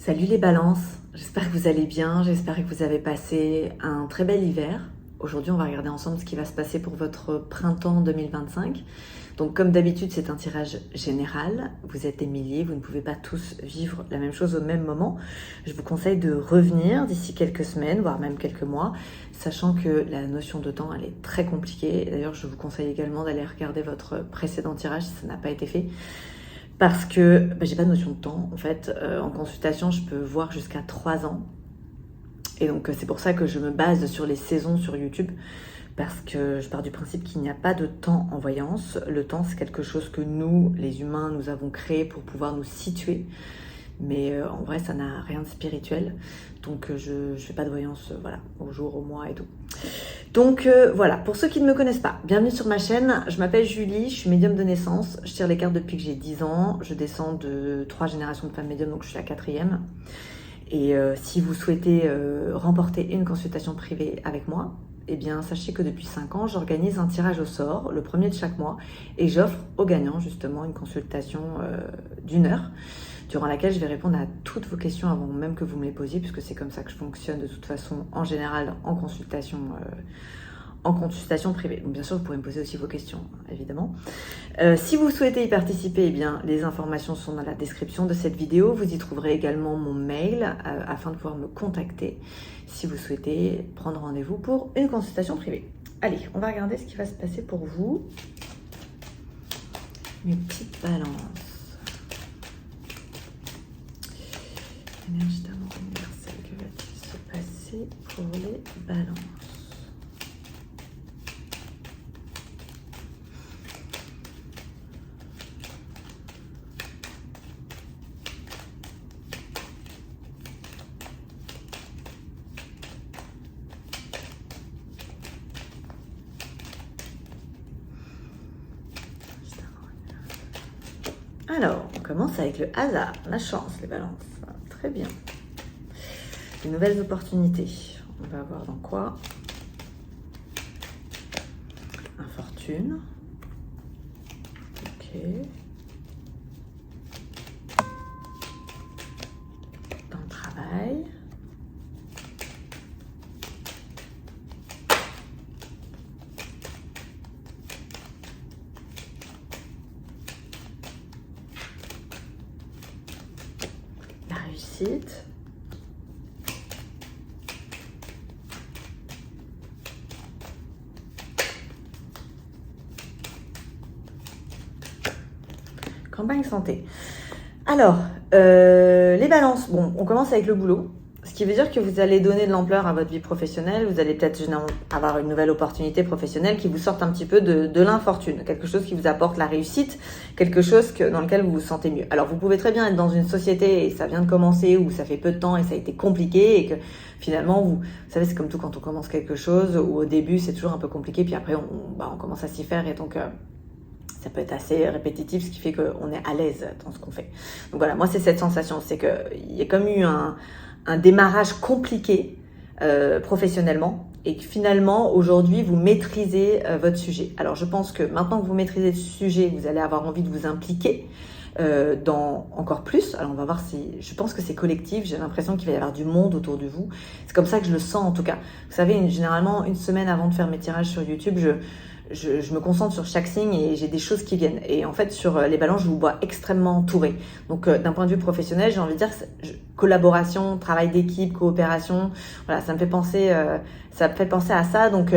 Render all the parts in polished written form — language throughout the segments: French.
Salut les balances, j'espère que vous allez bien, j'espère que vous avez passé un très bel hiver. Aujourd'hui on va regarder ensemble ce qui va se passer pour votre printemps 2025. Donc comme d'habitude c'est un tirage général, vous êtes des milliers, vous ne pouvez pas tous vivre la même chose au même moment. Je vous conseille de revenir d'ici quelques semaines, voire même quelques mois, sachant que la notion de temps elle est très compliquée. D'ailleurs je vous conseille également d'aller regarder votre précédent tirage si ça n'a pas été fait. Parce que j'ai pas de notion de temps. En fait, en consultation, je peux voir jusqu'à 3 ans. Et donc, c'est pour ça que je me base sur les saisons sur YouTube. Parce que je pars du principe qu'il n'y a pas de temps en voyance. Le temps, c'est quelque chose que nous, les humains, nous avons créé pour pouvoir nous situer. Mais en vrai, ça n'a rien de spirituel. Donc, je ne fais pas de voyance voilà, au jour, au mois et tout. Donc voilà, pour ceux qui ne me connaissent pas, bienvenue sur ma chaîne. Je m'appelle Julie, je suis médium de naissance. Je tire les cartes depuis que j'ai 10 ans. Je descends de 3 générations de femmes médiums, donc je suis la 4e. Et si vous souhaitez remporter une consultation privée avec moi, eh bien sachez que depuis 5 ans, j'organise un tirage au sort, le premier de chaque mois, et j'offre aux gagnants justement une consultation d'1 heure, durant laquelle je vais répondre à toutes vos questions avant même que vous me les posiez, puisque c'est comme ça que je fonctionne de toute façon en général en consultation privée. Donc bien sûr, vous pourrez me poser aussi vos questions, évidemment. Si vous souhaitez y participer, eh bien, les informations sont dans la description de cette vidéo. Vous y trouverez également mon mail afin de pouvoir me contacter si vous souhaitez prendre rendez-vous pour une consultation privée. Allez, on va regarder ce qui va se passer pour vous. Mes petites balances. Énergie d'amour universel, que va-t-il se passer pour les balances? Alors, on commence avec le hasard, la chance, les balances. Très bien. De nouvelles opportunités. On va voir dans quoi. Infortune. Ok. Dans le travail. La réussite. Campagne santé. Alors, les balances. Bon, on commence avec le boulot. Ce qui veut dire que vous allez donner de l'ampleur à votre vie professionnelle. Vous allez peut-être avoir une nouvelle opportunité professionnelle qui vous sorte un petit peu de l'infortune. Quelque chose qui vous apporte la réussite. Quelque chose dans lequel vous vous sentez mieux. Alors, vous pouvez très bien être dans une société et ça vient de commencer ou ça fait peu de temps et ça a été compliqué et que finalement, vous savez, c'est comme tout quand on commence quelque chose où au début, c'est toujours un peu compliqué. Puis après, on commence à s'y faire et donc... ça peut être assez répétitif, ce qui fait qu'on est à l'aise dans ce qu'on fait. Donc voilà, moi c'est cette sensation, c'est qu'il y a comme eu un démarrage compliqué professionnellement et que finalement aujourd'hui vous maîtrisez votre sujet. Alors je pense que maintenant que vous maîtrisez le sujet, vous allez avoir envie de vous impliquer dans encore plus. Alors on va voir si, je pense que c'est collectif, j'ai l'impression qu'il va y avoir du monde autour de vous. C'est comme ça que je le sens en tout cas. Vous savez, généralement une semaine avant de faire mes tirages sur YouTube, je me concentre sur chaque signe et j'ai des choses qui viennent. Et en fait, sur les balances, je vous vois extrêmement entouré. Donc, d'un point de vue professionnel, j'ai envie de dire collaboration, travail d'équipe, coopération. Voilà, ça me fait penser à ça. Donc,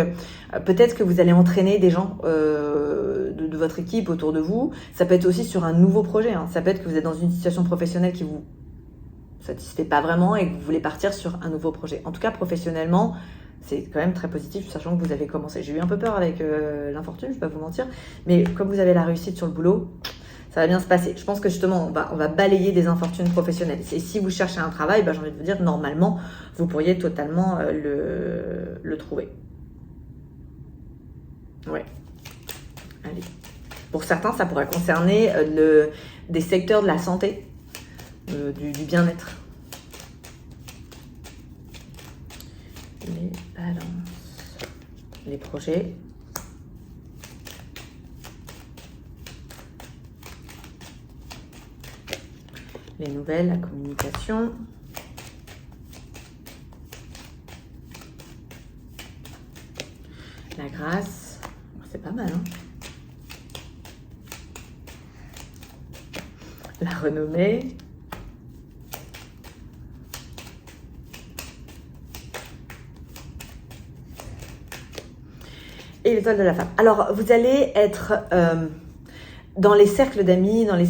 peut-être que vous allez entraîner des gens de votre équipe autour de vous. Ça peut être aussi sur un nouveau projet. Hein. Ça peut être que vous êtes dans une situation professionnelle qui vous satisfait pas vraiment et que vous voulez partir sur un nouveau projet. En tout cas, professionnellement, c'est quand même très positif, sachant que vous avez commencé. J'ai eu un peu peur avec l'infortune, je ne vais pas vous mentir, mais comme vous avez la réussite sur le boulot, ça va bien se passer. Je pense que justement, on va balayer des infortunes professionnelles. Et si vous cherchez un travail, j'ai envie de vous dire, normalement, vous pourriez totalement le trouver. Ouais. Allez. Pour certains, ça pourrait concerner des secteurs de la santé, du bien-être. Les balances, les projets, Les nouvelles, la communication. La grâce. C'est pas mal, hein? La renommée. Et l'étoile de la femme. Alors, vous allez être dans les cercles d'amis, dans le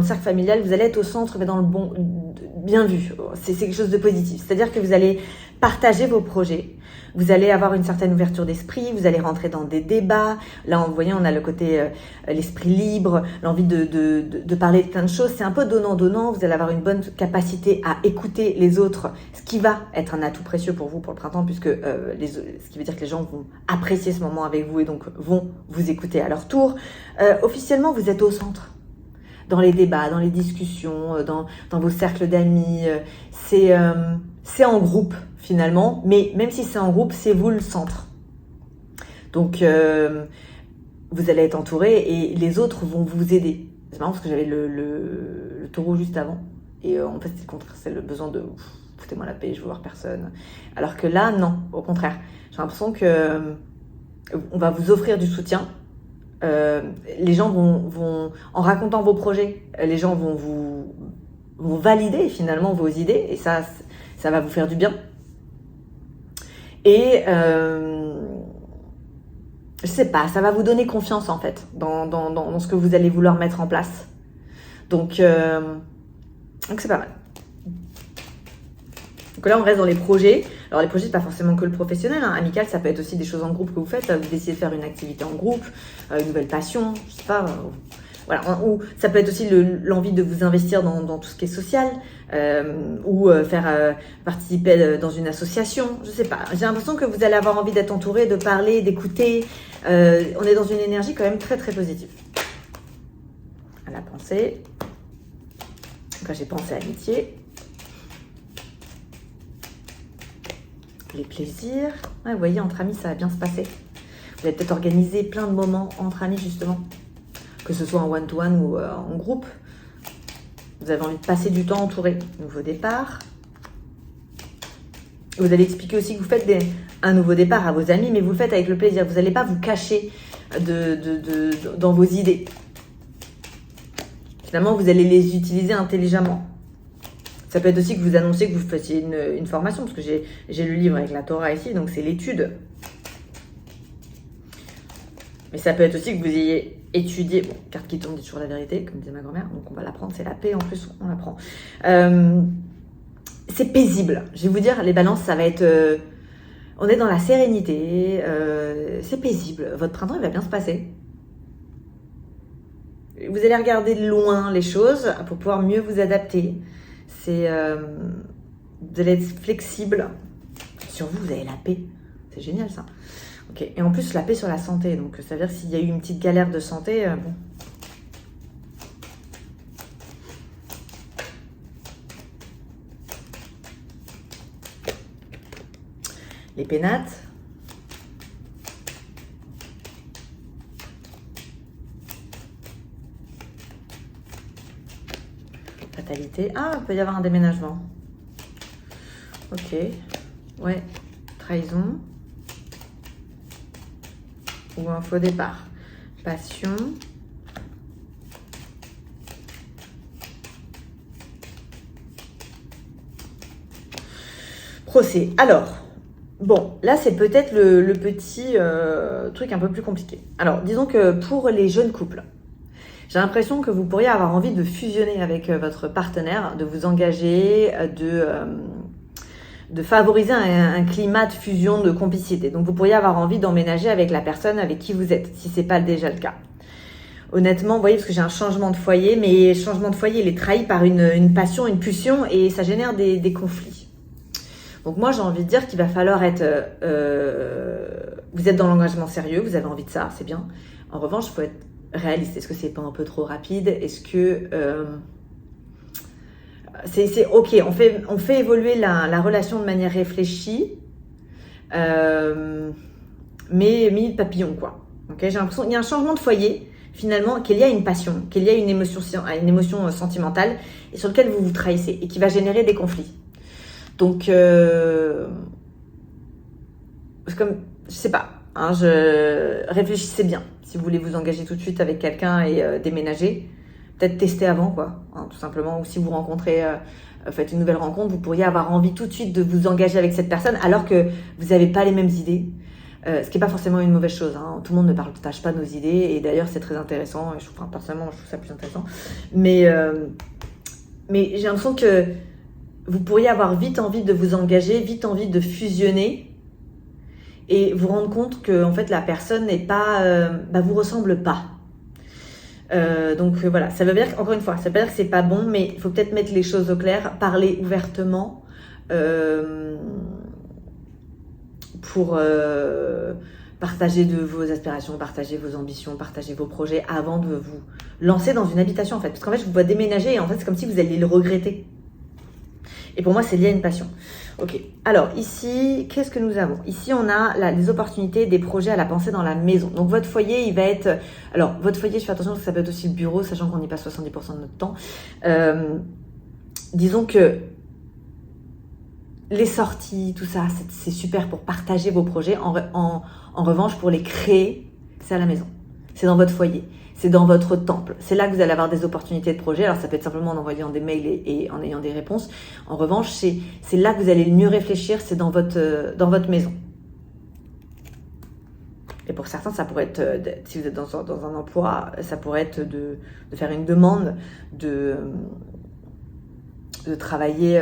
cercle familial, vous allez être au centre, mais dans le bon, bien vu. C'est quelque chose de positif. C'est-à-dire que vous allez partager vos projets. Vous allez avoir une certaine ouverture d'esprit, vous allez rentrer dans des débats. Là, vous voyez, on a le côté l'esprit libre, l'envie de parler de plein de choses. C'est un peu donnant-donnant. Vous allez avoir une bonne capacité à écouter les autres, ce qui va être un atout précieux pour vous pour le printemps, puisque ce qui veut dire que les gens vont apprécier ce moment avec vous et donc vont vous écouter à leur tour. Officiellement, vous êtes au centre. Dans les débats, dans les discussions, dans vos cercles d'amis. C'est en groupe, finalement. Mais même si c'est en groupe, c'est vous le centre. Donc, vous allez être entouré et les autres vont vous aider. C'est marrant parce que j'avais le taureau juste avant. Et en fait, c'est le contraire. C'est le besoin de foutez-moi la paix, je veux voir personne. Alors que là, non. Au contraire. J'ai l'impression qu'on va vous offrir du soutien. Les gens vont, en racontant vos projets, les gens vont valider finalement vos idées et ça va vous faire du bien. Et je sais pas, ça va vous donner confiance en fait dans ce que vous allez vouloir mettre en place. Donc c'est pas mal. Donc là, on reste dans les projets. Alors, les projets, c'est pas forcément que le professionnel. Hein. Amical, ça peut être aussi des choses en groupe que vous faites. Vous décidez de faire une activité en groupe, une nouvelle passion, je sais pas. Voilà. Ou ça peut être aussi l'envie de vous investir dans tout ce qui est social, ou faire participer dans une association. Je sais pas. J'ai l'impression que vous allez avoir envie d'être entouré, de parler, d'écouter. On est dans une énergie quand même très, très positive. À la pensée. Quand j'ai pensé à l'amitié. Les plaisirs. Ouais, vous voyez, entre amis, ça va bien se passer. Vous allez peut-être organiser plein de moments entre amis, justement. Que ce soit en one-to-one ou en groupe. Vous avez envie de passer du temps entouré. Nouveau départ. Vous allez expliquer aussi que vous faites un nouveau départ à vos amis, mais vous le faites avec le plaisir. Vous n'allez pas vous cacher dans vos idées. Finalement, vous allez les utiliser intelligemment. Ça peut être aussi que vous annonciez que vous fassiez une formation, parce que j'ai le livre avec la Torah ici, donc c'est l'étude. Mais ça peut être aussi que vous ayez étudié, bon, carte qui tombe dit toujours la vérité, comme disait ma grand-mère, donc on va l'apprendre, c'est la paix, en plus on l'apprend. C'est paisible, je vais vous dire, les balances, ça va être... on est dans la sérénité, c'est paisible, votre printemps il va bien se passer. Vous allez regarder de loin les choses pour pouvoir mieux vous adapter. Vous allez être flexible. Sur vous, vous avez la paix. C'est génial ça. Ok. Et en plus, la paix sur la santé. Donc, ça veut dire que s'il y a eu une petite galère de santé, bon. Les pénates. Fatalité. Ah, il peut y avoir un déménagement. Ok. Ouais. Trahison. Ou un faux départ. Passion. Procès. Alors, bon, là, c'est peut-être le petit truc un peu plus compliqué. Alors, disons que pour les jeunes couples, j'ai l'impression que vous pourriez avoir envie de fusionner avec votre partenaire, de vous engager, de favoriser un climat de fusion, de complicité. Donc, vous pourriez avoir envie d'emménager avec la personne avec qui vous êtes, si ce n'est pas déjà le cas. Honnêtement, vous voyez, parce que j'ai un changement de foyer, mais le changement de foyer, il est trahi par une passion, une pulsion, et ça génère des conflits. Donc moi, j'ai envie de dire qu'il va falloir être... vous êtes dans l'engagement sérieux, vous avez envie de ça, c'est bien. En revanche, il faut être réaliste. Est-ce que c'est pas un peu trop rapide? Est-ce que... c'est ok, on fait évoluer la relation de manière réfléchie, mais papillon, quoi. Okay, j'ai l'impression qu'il y a un changement de foyer. finalement, qu'il y a une passion, qu'il y a une émotion sentimentale et sur lequel vous vous trahissez et qui va générer des conflits. Donc, comme, je sais pas, hein, réfléchissez bien. Si vous voulez vous engager tout de suite avec quelqu'un et déménager, peut-être tester avant, quoi, hein, tout simplement. Ou si vous rencontrez, faites une nouvelle rencontre, vous pourriez avoir envie tout de suite de vous engager avec cette personne alors que vous n'avez pas les mêmes idées. Ce qui n'est pas forcément une mauvaise chose, hein. Tout le monde ne partage pas nos idées et d'ailleurs c'est très intéressant. Personnellement, je trouve ça plus intéressant. Mais j'ai l'impression que vous pourriez avoir vite envie de vous engager, vite envie de fusionner et vous rendre compte que en fait la personne n'est pas, vous ressemble pas. Voilà, ça veut dire encore une fois, ça veut pas dire que c'est pas bon, mais il faut peut-être mettre les choses au clair, parler ouvertement pour partager de vos aspirations, partager vos ambitions, partager vos projets avant de vous lancer dans une habitation en fait. Parce qu'en fait, je vous vois déménager et en fait, c'est comme si vous alliez le regretter. Et pour moi, c'est lié à une passion. Ok, alors ici, qu'est-ce que nous avons? Ici, on a les opportunités, des projets à la pensée dans la maison. Donc, votre foyer, il va être... Alors, votre foyer, je fais attention parce que ça peut être aussi le bureau, sachant qu'on y passe 70% de notre temps. Disons que les sorties, tout ça, c'est super pour partager vos projets. En revanche, pour les créer, c'est à la maison. C'est dans votre foyer. C'est dans votre temple. C'est là que vous allez avoir des opportunités de projet. Alors, ça peut être simplement en envoyant des mails et en ayant des réponses. En revanche, c'est là que vous allez le mieux réfléchir, c'est dans votre maison. Et pour certains, ça pourrait être, si vous êtes dans un emploi, ça pourrait être de faire une demande de travailler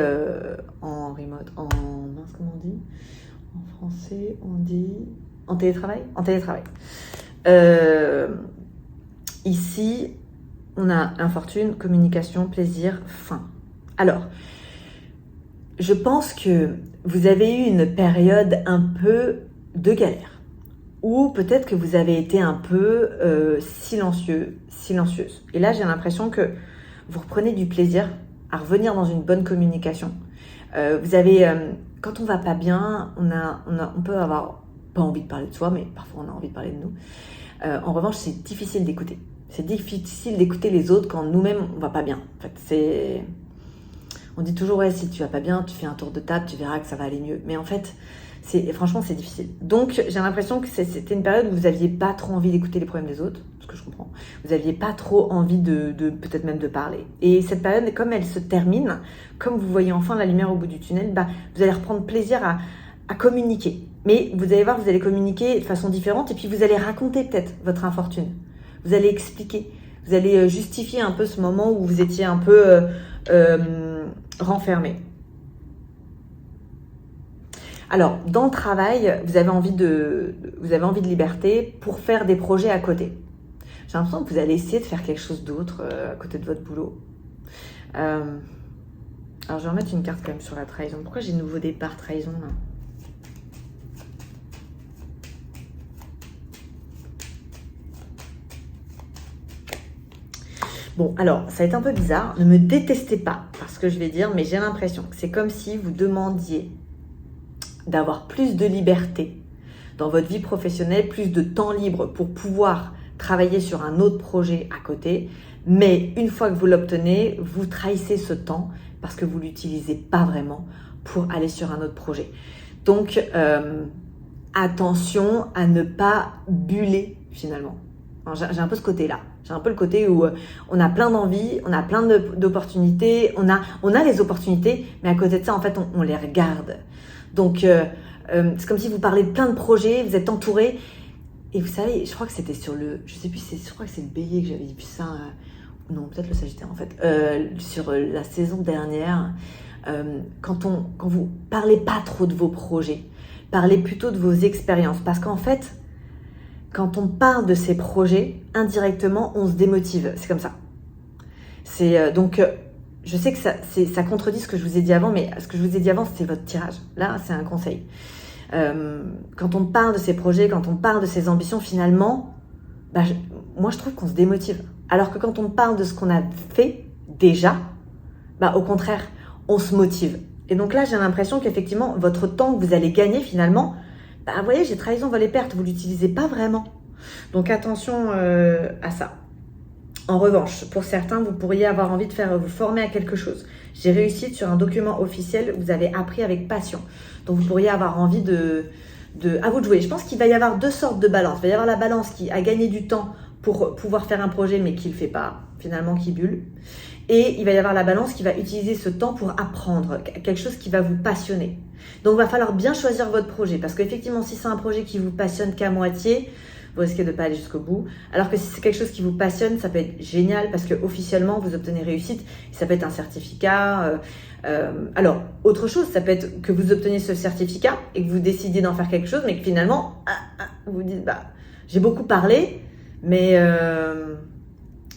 en remote, mince, comment on dit? En français, on dit en télétravail? En télétravail. Ici, on a infortune, communication, plaisir, faim. Alors, je pense que vous avez eu une période un peu de galère, ou peut-être que vous avez été un peu silencieuse. Et là, j'ai l'impression que vous reprenez du plaisir à revenir dans une bonne communication. Vous avez, quand on va pas bien, on peut avoir pas envie de parler de soi, mais parfois on a envie de parler de nous. En revanche, c'est difficile d'écouter. C'est difficile d'écouter les autres quand nous-mêmes, on va pas bien. En fait, on dit toujours, ouais, si tu vas pas bien, tu fais un tour de table, tu verras que ça va aller mieux. Mais en fait, franchement, c'est difficile. Donc, j'ai l'impression que c'était une période où vous aviez pas trop envie d'écouter les problèmes des autres, ce que je comprends. Vous aviez pas trop envie de peut-être même de parler. Et cette période, comme elle se termine, comme vous voyez enfin la lumière au bout du tunnel, vous allez reprendre plaisir à communiquer. Mais vous allez voir, vous allez communiquer de façon différente et puis vous allez raconter peut-être votre infortune. Vous allez expliquer, vous allez justifier un peu ce moment où vous étiez un peu renfermé. Alors, dans le travail, vous avez envie de liberté pour faire des projets à côté. J'ai l'impression que vous allez essayer de faire quelque chose d'autre à côté de votre boulot. Alors, je vais remettre une carte quand même sur la trahison. Pourquoi j'ai nouveau départ trahison là ? Bon, alors, ça va être un peu bizarre. Ne me détestez pas parce que je vais dire, mais j'ai l'impression que c'est comme si vous demandiez d'avoir plus de liberté dans votre vie professionnelle, plus de temps libre pour pouvoir travailler sur un autre projet à côté. Mais une fois que vous l'obtenez, vous trahissez ce temps parce que vous ne l'utilisez pas vraiment pour aller sur un autre projet. Donc, attention à ne pas buller finalement. J'ai un peu ce côté-là. J'ai un peu le côté où on a plein d'envies, on a plein d'opportunités, on a les opportunités, mais à côté de ça, en fait, on les regarde. Donc, c'est comme si vous parlez de plein de projets, vous êtes entouré. Et vous savez, je crois que c'était sur je crois que c'est le Bélier que j'avais vu ça. Non, peut-être le Sagittaire en fait. Sur la saison dernière, quand vous parlez pas trop de vos projets, parlez plutôt de vos expériences. Parce qu'en fait, quand on parle de ces projets, indirectement, on se démotive. C'est comme ça. Donc, je sais que ça contredit ce que je vous ai dit avant, mais ce que je vous ai dit avant, c'était votre tirage. Là, c'est un conseil. Quand on parle de ces projets, quand on parle de ces ambitions, finalement, moi, je trouve qu'on se démotive. Alors que quand on parle de ce qu'on a fait déjà, au contraire, on se motive. Et donc là, j'ai l'impression qu'effectivement, votre temps que vous allez gagner finalement, vous voyez, j'ai trahison, vol et perte, vous ne l'utilisez pas vraiment. Donc attention à ça. En revanche, pour certains, vous pourriez avoir envie de vous former à quelque chose. J'ai réussi sur un document officiel, vous avez appris avec passion. Donc vous pourriez avoir envie à vous de jouer. Je pense qu'il va y avoir deux sortes de balance. Il va y avoir la balance qui a gagné du temps pour pouvoir faire un projet mais qui ne le fait pas, finalement qui bulle. Et il va y avoir la balance qui va utiliser ce temps pour apprendre, quelque chose qui va vous passionner. Donc il va falloir bien choisir votre projet parce qu'effectivement si c'est un projet qui vous passionne qu'à moitié, vous risquez de ne pas aller jusqu'au bout. Alors que si c'est quelque chose qui vous passionne, ça peut être génial parce que officiellement vous obtenez réussite. Ça peut être un certificat. Alors, autre chose, ça peut être que vous obteniez ce certificat et que vous décidiez d'en faire quelque chose, mais que finalement, vous vous dites, j'ai beaucoup parlé, mais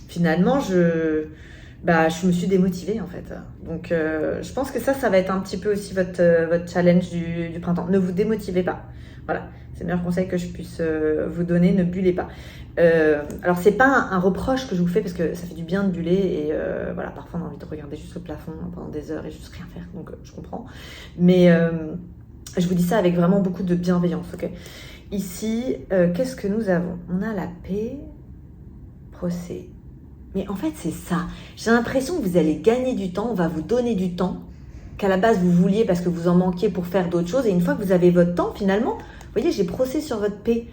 finalement, je me suis démotivée en fait. Donc, je pense que ça va être un petit peu aussi votre challenge du printemps. Ne vous démotivez pas. Voilà, c'est le meilleur conseil que je puisse vous donner, ne bullez pas. Alors, c'est pas un reproche que je vous fais parce que ça fait du bien de buller et voilà, parfois on a envie de regarder juste le plafond pendant des heures et juste rien faire, donc je comprends. Mais je vous dis ça avec vraiment beaucoup de bienveillance, ok? Ici, qu'est-ce que nous avons? On a la paix, procès. Mais en fait, c'est ça. J'ai l'impression que vous allez gagner du temps, on va vous donner du temps qu'à la base vous vouliez parce que vous en manquiez pour faire d'autres choses. Et une fois que vous avez votre temps, finalement, vous voyez, j'ai procès sur votre paix.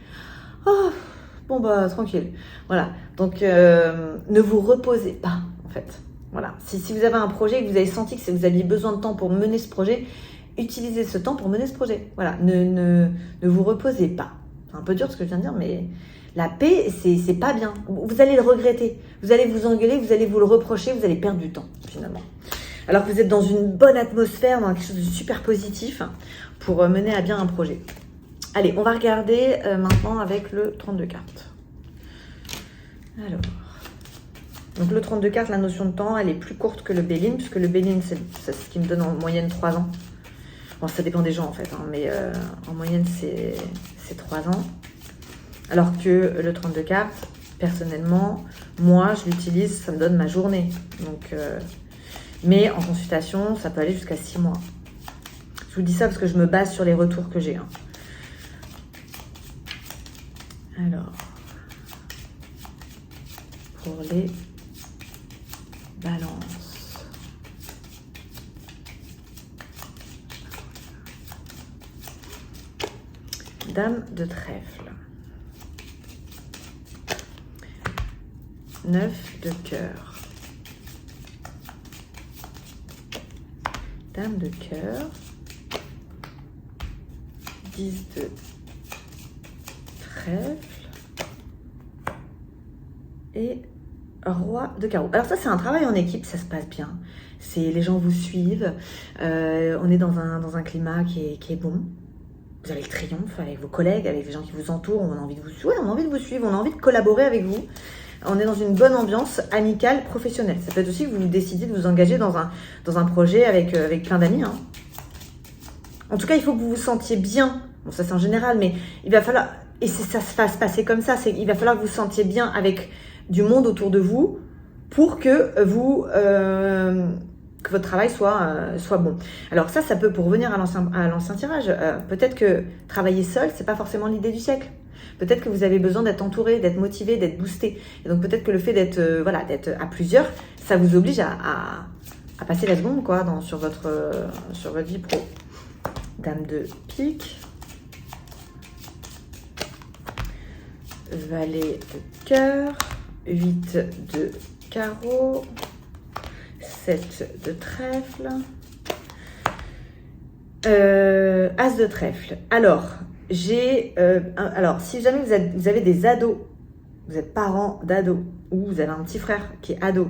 Oh, bon tranquille. Voilà. Donc, ne vous reposez pas, en fait. Voilà. Si vous avez un projet et que vous avez senti que vous aviez besoin de temps pour mener ce projet, utilisez ce temps pour mener ce projet. Voilà. Ne vous reposez pas. C'est un peu dur ce que je viens de dire, mais la paix, c'est pas bien. Vous allez le regretter. Vous allez vous engueuler, vous allez vous le reprocher, vous allez perdre du temps, finalement. Alors que vous êtes dans une bonne atmosphère, dans quelque chose de super positif pour mener à bien un projet. Allez, on va regarder maintenant avec le 32 cartes. Alors, donc le 32 cartes, la notion de temps, elle est plus courte que le Béline, puisque le Béline, c'est ce qui me donne en moyenne 3 ans. Bon, ça dépend des gens en fait, mais en moyenne, c'est 3 ans. Alors que le 32 cartes, personnellement, moi, je l'utilise, ça me donne ma journée. Donc, mais en consultation, ça peut aller jusqu'à 6 mois. Je vous dis ça parce que je me base sur les retours que j'ai. Alors, pour les balances. Dame de trèfle. 9 de cœur. Dame de cœur. 10 de trèfle. Et roi de carreau. Alors ça, c'est un travail en équipe, ça se passe bien. Les gens vous suivent. On est dans un climat qui est bon. Vous avez le triomphe avec vos collègues, avec les gens qui vous entourent. On a envie de vous suivre, on a envie de vous suivre, on a envie de collaborer avec vous. On est dans une bonne ambiance amicale, professionnelle. Ça peut être aussi que vous décidez de vous engager dans un projet avec plein d'amis. En tout cas, il faut que vous vous sentiez bien. Bon, ça c'est en général, mais il va falloir... Et ça va se passer comme ça. Il va falloir que vous vous sentiez bien avec du monde autour de vous pour que que votre travail soit bon. Alors ça peut, pour revenir à l'ancien tirage, peut-être que travailler seul, c'est pas forcément l'idée du siècle. Peut-être que vous avez besoin d'être entouré, d'être motivé, d'être boosté. Et donc peut-être que le fait d'être à plusieurs, ça vous oblige à passer la seconde sur votre vie pro. Dame de pique. Valet de cœur. 8 de carreau. 7 de trèfle. As de trèfle. Alors, si jamais vous avez des ados, vous êtes parents d'ados, ou vous avez un petit frère qui est ado,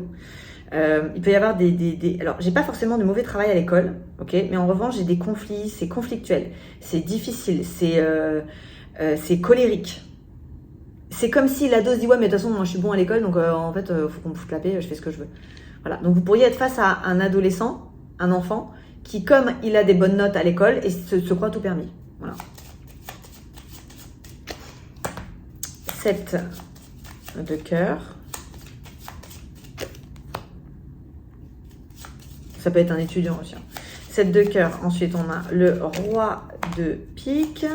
il peut y avoir alors, j'ai pas forcément de mauvais travail à l'école, ok, mais en revanche, j'ai des conflits, c'est conflictuel, c'est difficile, c'est colérique. C'est comme si l'ado se dit, ouais, mais de toute façon, moi, je suis bon à l'école, donc en fait, faut qu'on me foute la paix, je fais ce que je veux. Voilà, donc vous pourriez être face à un adolescent, un enfant, qui, comme il a des bonnes notes à l'école, et se croit tout permis. Voilà. 7 de cœur. Ça peut être un étudiant aussi. 7 de cœur. Ensuite, on a le roi de pique.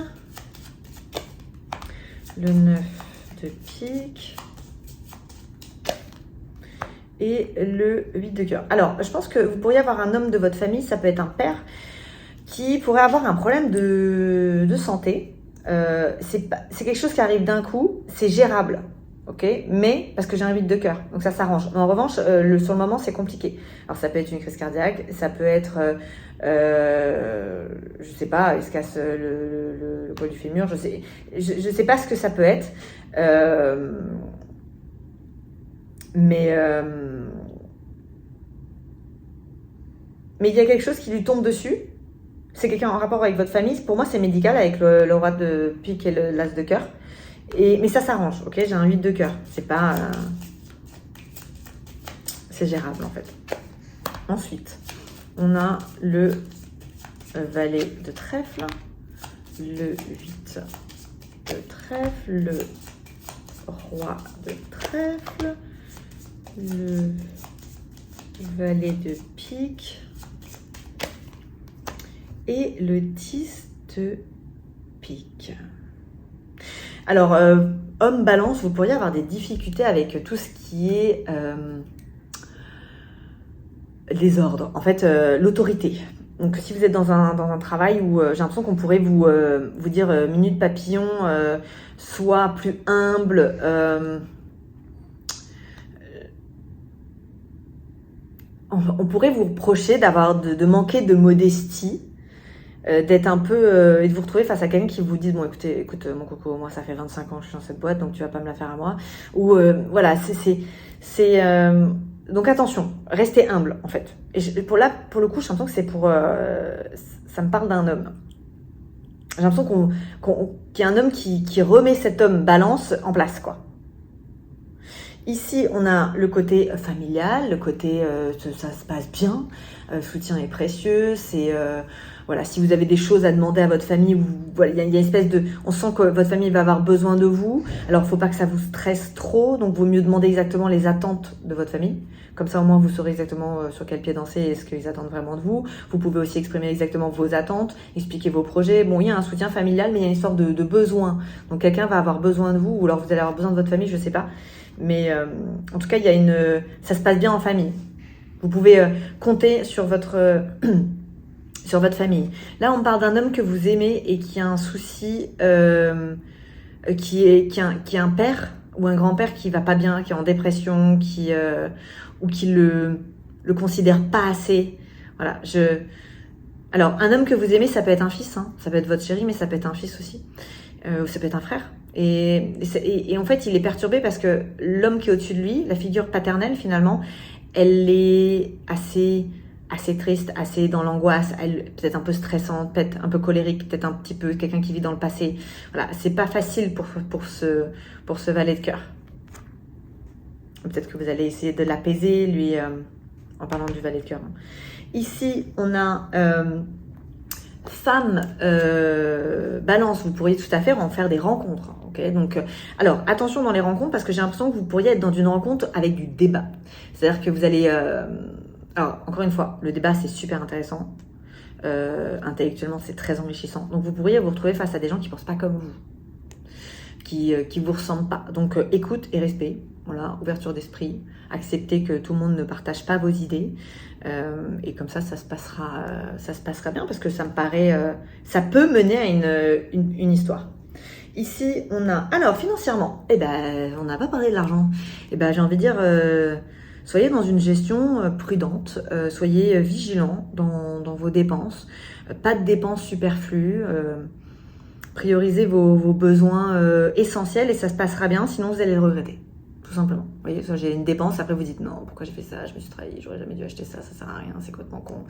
Le 9 de pique. et le 8 de cœur. Alors, je pense que vous pourriez avoir un homme de votre famille, ça peut être un père, qui pourrait avoir un problème de santé. C'est quelque chose qui arrive d'un coup, c'est gérable. Ok, mais parce que j'ai un 8 de cœur, donc ça s'arrange. Mais en revanche, sur le moment, c'est compliqué. Alors ça peut être une crise cardiaque, ça peut être, je sais pas, il se casse le col du fémur, je sais pas ce que ça peut être, mais il y a quelque chose qui lui tombe dessus. C'est quelqu'un en rapport avec votre famille. Pour moi, c'est médical avec le roi de pique et l'as de cœur. Mais ça s'arrange, ok? J'ai un 8 de cœur. C'est pas... c'est gérable, en fait. Ensuite, on a le valet de trèfle, le 8 de trèfle, le roi de trèfle, le valet de pique et le 10 de pique. Alors, homme balance, vous pourriez avoir des difficultés avec tout ce qui est les ordres, en fait, l'autorité. Donc, si vous êtes dans un travail où j'ai l'impression qu'on pourrait vous dire minute papillon, soit plus humble, on pourrait vous reprocher de manquer de modestie. D'être un peu et de vous retrouver face à quelqu'un qui vous dit bon écoute mon coco, moi ça fait 25 ans que je suis dans cette boîte donc tu vas pas me la faire à moi, ou voilà, c'est donc attention, restez humble en fait. Et pour le coup j'ai l'impression que c'est ça me parle d'un homme. J'ai l'impression qu'il y a un homme qui remet cet homme balance en place, quoi. Ici, on a le côté familial, le côté ça se passe bien, le soutien est précieux, c'est voilà, si vous avez des choses à demander à votre famille, voilà, il y a une espèce de, on sent que votre famille va avoir besoin de vous. Alors, il ne faut pas que ça vous stresse trop, donc vaut mieux demander exactement les attentes de votre famille. Comme ça, au moins, vous saurez exactement sur quel pied danser et ce qu'ils attendent vraiment de vous. Vous pouvez aussi exprimer exactement vos attentes, expliquer vos projets. Bon, il y a un soutien familial, mais il y a une sorte de besoin. Donc, quelqu'un va avoir besoin de vous, ou alors vous allez avoir besoin de votre famille, je ne sais pas. Mais en tout cas, ça se passe bien en famille. Vous pouvez compter sur votre famille. Là, on parle d'un homme que vous aimez et qui a un souci, qui est un père ou un grand-père qui va pas bien, qui est en dépression, ou qui le considère pas assez. Voilà. Alors, un homme que vous aimez, ça peut être un fils, hein. Ça peut être votre chéri, mais ça peut être un fils aussi. Ou ça peut être un frère. Et en fait, il est perturbé parce que l'homme qui est au-dessus de lui, la figure paternelle finalement, elle est assez triste, assez dans l'angoisse, peut-être un peu stressante, peut-être un peu colérique, peut-être un petit peu quelqu'un qui vit dans le passé. Voilà, c'est pas facile pour ce valet de cœur. Peut-être que vous allez essayer de l'apaiser, lui, en parlant du valet de cœur. Ici, on a femme balance, vous pourriez tout à fait en faire des rencontres. Okay, donc, alors, attention dans les rencontres parce que j'ai l'impression que vous pourriez être dans une rencontre avec du débat. C'est-à-dire que vous allez... alors, encore une fois, le débat, c'est super intéressant. Intellectuellement, c'est très enrichissant. Donc, vous pourriez vous retrouver face à des gens qui ne pensent pas comme vous, qui vous ressemblent pas. Donc, écoute et respect. Voilà, ouverture d'esprit. Acceptez que tout le monde ne partage pas vos idées. Et comme ça se passera bien parce que ça me paraît... ça peut mener à une histoire. Ici, on a... Alors, financièrement, on n'a pas parlé de l'argent. J'ai envie de dire... soyez dans une gestion prudente, soyez vigilant dans vos dépenses, pas de dépenses superflues, priorisez vos besoins essentiels et ça se passera bien, sinon vous allez le regretter, tout simplement. Vous voyez, soit j'ai une dépense, après vous dites non, pourquoi j'ai fait ça, je me suis trahi, j'aurais jamais dû acheter ça, ça sert à rien, c'est complètement con.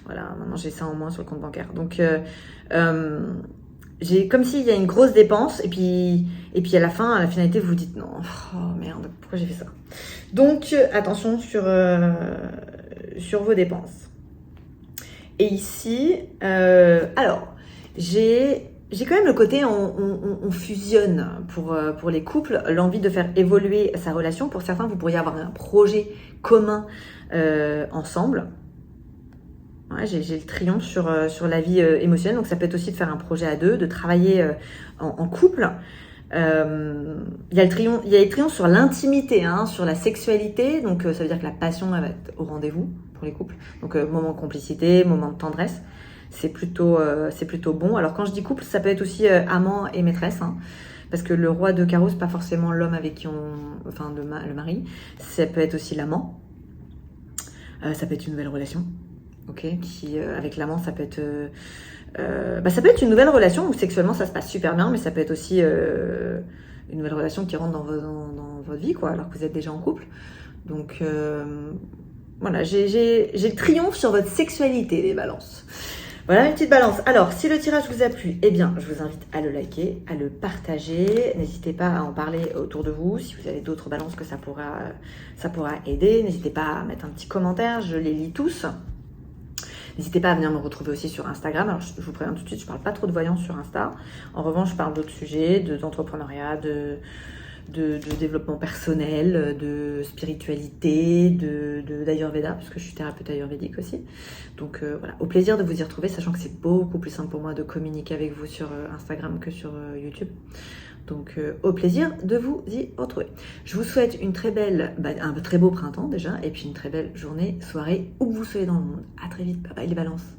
Voilà, maintenant j'ai ça en moins sur le compte bancaire. Donc, j'ai comme s'il y a une grosse dépense et puis à la finalité vous vous dites non, oh merde, pourquoi j'ai fait ça. Donc attention sur vos dépenses. Et ici, alors j'ai quand même le côté on fusionne pour les couples, l'envie de faire évoluer sa relation. Pour certains, vous pourriez avoir un projet commun ensemble. Ouais, j'ai le triomphe sur la vie émotionnelle, donc ça peut être aussi de faire un projet à deux, de travailler en couple. Il y a les triomphes sur l'intimité, hein, sur la sexualité. Donc, ça veut dire que la passion, elle va être au rendez-vous pour les couples. Donc, moment de complicité, moment de tendresse. C'est plutôt bon. Alors, quand je dis couple, ça peut être aussi amant et maîtresse, hein, parce que le roi de carreau, c'est pas forcément l'homme avec qui enfin, le mari. Ça peut être aussi l'amant. Ça peut être une nouvelle relation. Ok, avec l'amant, ça peut être... ça peut être une nouvelle relation où sexuellement ça se passe super bien, mais ça peut être aussi une nouvelle relation qui rentre dans votre vie, quoi, alors que vous êtes déjà en couple. Donc voilà, j'ai le triomphe sur votre sexualité, les balances. Voilà une petite balance. Alors, si le tirage vous a plu, eh bien, je vous invite à le liker, à le partager. N'hésitez pas à en parler autour de vous. Si vous avez d'autres balances que ça pourra aider, n'hésitez pas à mettre un petit commentaire. Je les lis tous. N'hésitez pas à venir me retrouver aussi sur Instagram. Alors, je vous préviens tout de suite, je ne parle pas trop de voyance sur Insta. En revanche, je parle d'autres sujets, d'entrepreneuriat, de développement personnel, de spiritualité, d'Ayurveda, parce que je suis thérapeute ayurvédique aussi. Donc voilà, au plaisir de vous y retrouver, sachant que c'est beaucoup plus simple pour moi de communiquer avec vous sur Instagram que sur YouTube. Donc au plaisir de vous y retrouver. Je vous souhaite un très beau printemps déjà, et puis une très belle journée, soirée, où que vous soyez dans le monde. À très vite, bye bye les balances.